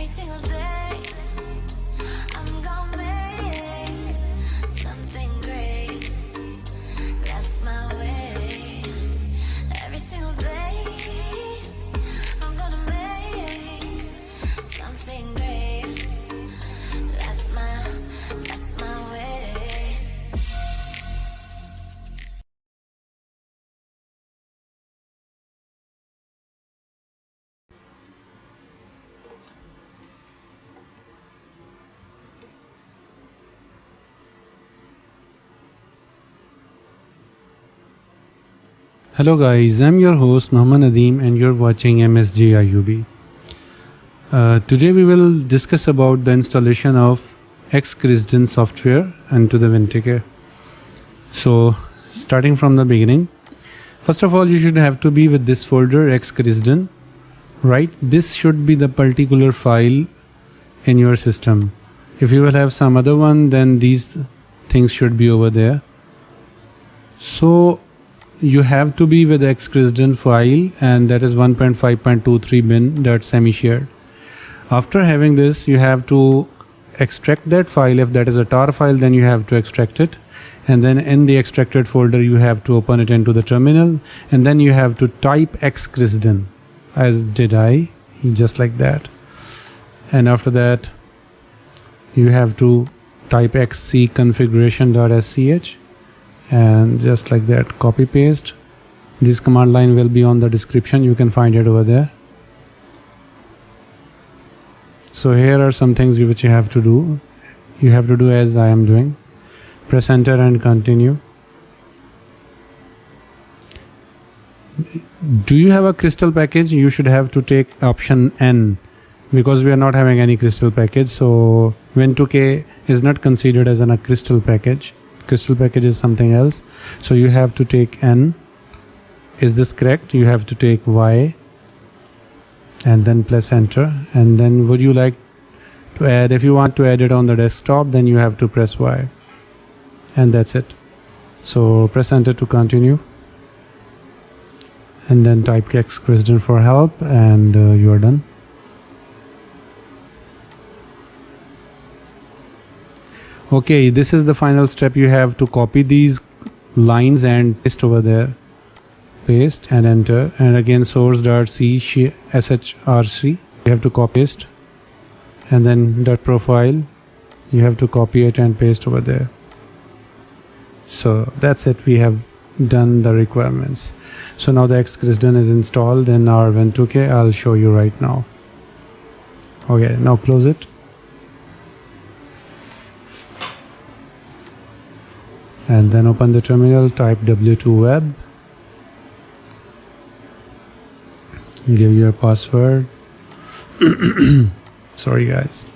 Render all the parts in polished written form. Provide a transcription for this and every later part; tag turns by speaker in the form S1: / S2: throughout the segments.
S1: Every single day, I'm gonna make something great. That's my way. Every single day, I'm gonna make something great. That's my way.
S2: Hello guys, I'm your host Muhammad Nadeem and you're watching MSG IUB. Today we will discuss about the installation of Xcrysden software into the Wien2k. So starting from the beginning, first of all you should have to be with this folder Xcrysden, right? This should be the particular file in your system. If you will have some other one, then these things should be over there. So you have to be with Xcrysden file, and that is 1.5.23 bin.semi-shared. After having this, you have to extract that file. If that is a tar file, then you have to extract it, and then in the extracted folder you have to open it into the terminal, and then you have to type Xcrysden, as did I, just like that. And after that you have to type xcConfigure.sh, and just like that copy paste. This command line will be on the description, you can find it over there. So here are some things which you have to do. You have to do as I am doing. Press enter and continue. Do you have a crystal package? You should have to take option N, because we are not having any crystal package, so Wien2k is not considered as a crystal package. Crystal package is something else, so you have to take N. Is this correct? You have to take Y and then press enter, and then would you like to add, if you want to add it on the desktop, then you have to press Y, and that's it. So press enter to continue, and then type Xcrysden for help, and you are done. Okay, this is the final step. You have to copy these lines and paste over there. Paste and enter, and again source.cshr. You have to copy paste, and then .profile. You have to copy it and paste over there. So that's it. We have done the requirements. So now the Xcrysden is installed in our Wien2k. I'll show you right now. Okay, now close it. And then open the terminal, type w2 web, give your password. Sorry guys.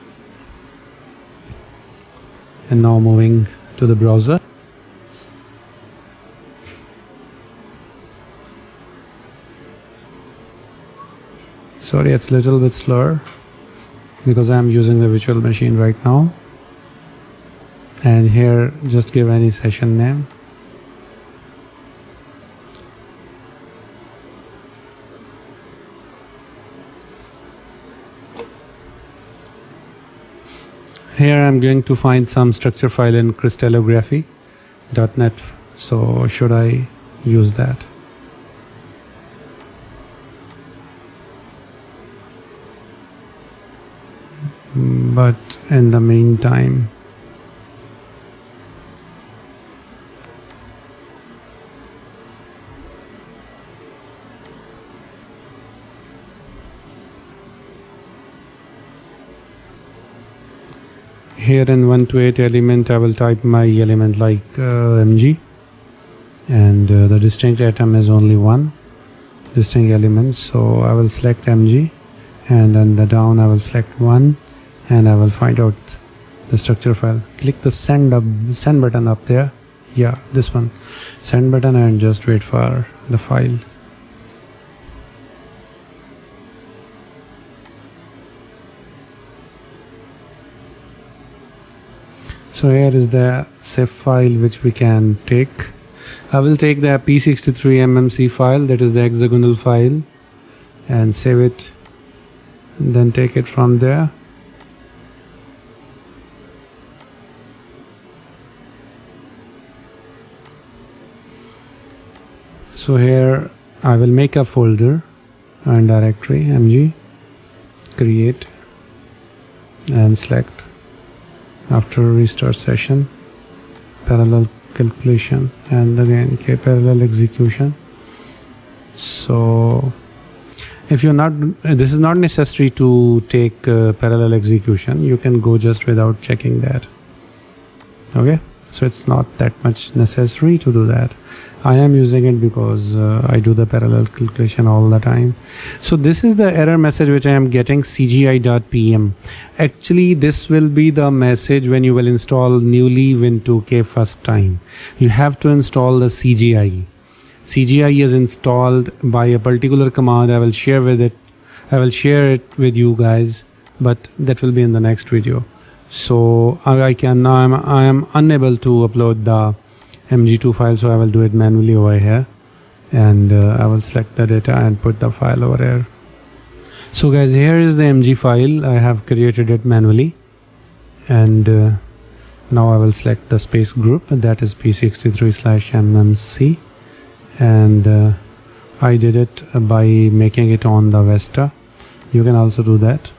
S2: And now moving to the browser. Sorry, it's a little bit slower because I am using the virtual machine right now. And here just give any session name. Here I'm going to find some structure file in crystallography.net, so should I use that? But in the meantime, here in 1 to 8 element I will type my element like mg, and the distinct atom is only one distinct element, so I will select mg, and then the down I will select 1, and I will find out the structure file. Click the send button up there, yeah, this one, send button, and just wait for the file. So here is the zip file which we can take. I will take the P63mmc file, that is the hexagonal file, and save it then take it from there. So here I will make a folder and directory mg, create and select. After restart session, parallel calculation, and again parallel execution. So if you're not, this is not necessary to take parallel execution, you can go just without checking that. Okay, so it's not that much necessary to do that. I am using it because I do the parallel calculation all the time. So this is the error message which I am getting, cgi.pm. Actually this will be the message when you will install newly Win2k first time. You have to install the CGI. CGI is installed by a particular command. I will share it with you guys, but that will be in the next video. So I am unable to upload the mg2 file, so I will do it manually over here, and I will select the data and put the file over here. So guys, here is the mg file. I have created it manually, and now I will select the space group, that is p63/mmc, and I did it by making it on the Vesta. You can also do that.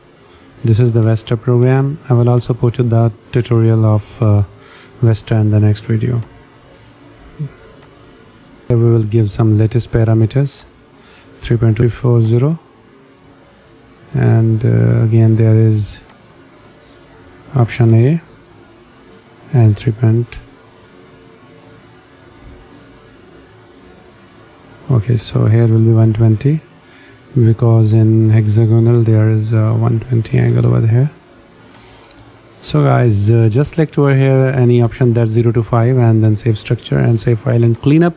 S2: This is the Vesta program. I will also put the tutorial of Vesta in the next video. Here we will give some latest parameters, 3.240, and again there is option A and 3. Okay, so here will be 120 because in hexagonal there is a 120 angle over here. So guys, just select over here any option that's 0 to 5 and then save structure and save file and clean up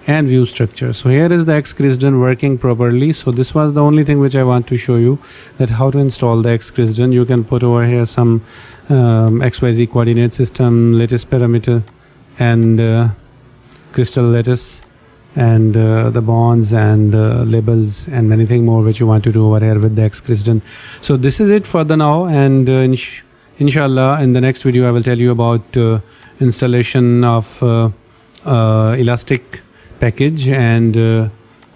S2: and view structure. So here is the Xcrysden working properly. So this was the only thing which I want to show you, that how to install the Xcrysden. You can put over here some XYZ coordinate system, latest parameter, and crystal lattice, and the bonds and labels and many things more which you want to do over here with the Xcrysden. So this is it for the now, and inshallah in the next video I will tell you about installation of elastic package and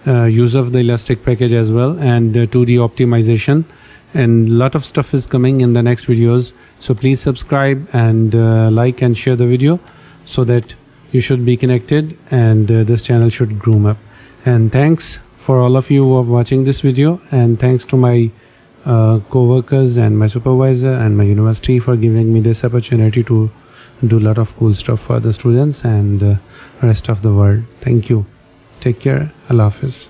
S2: use of the elastic package as well, and 2D optimization, and lot of stuff is coming in the next videos. So please subscribe and like and share the video so that you should be connected and this channel should groom up. And thanks for all of you who are watching this video, and thanks to my co-workers and my supervisor and my university for giving me this opportunity to do a lot of cool stuff for the students and rest of the world. Thank you. Take care. Allah Hafiz.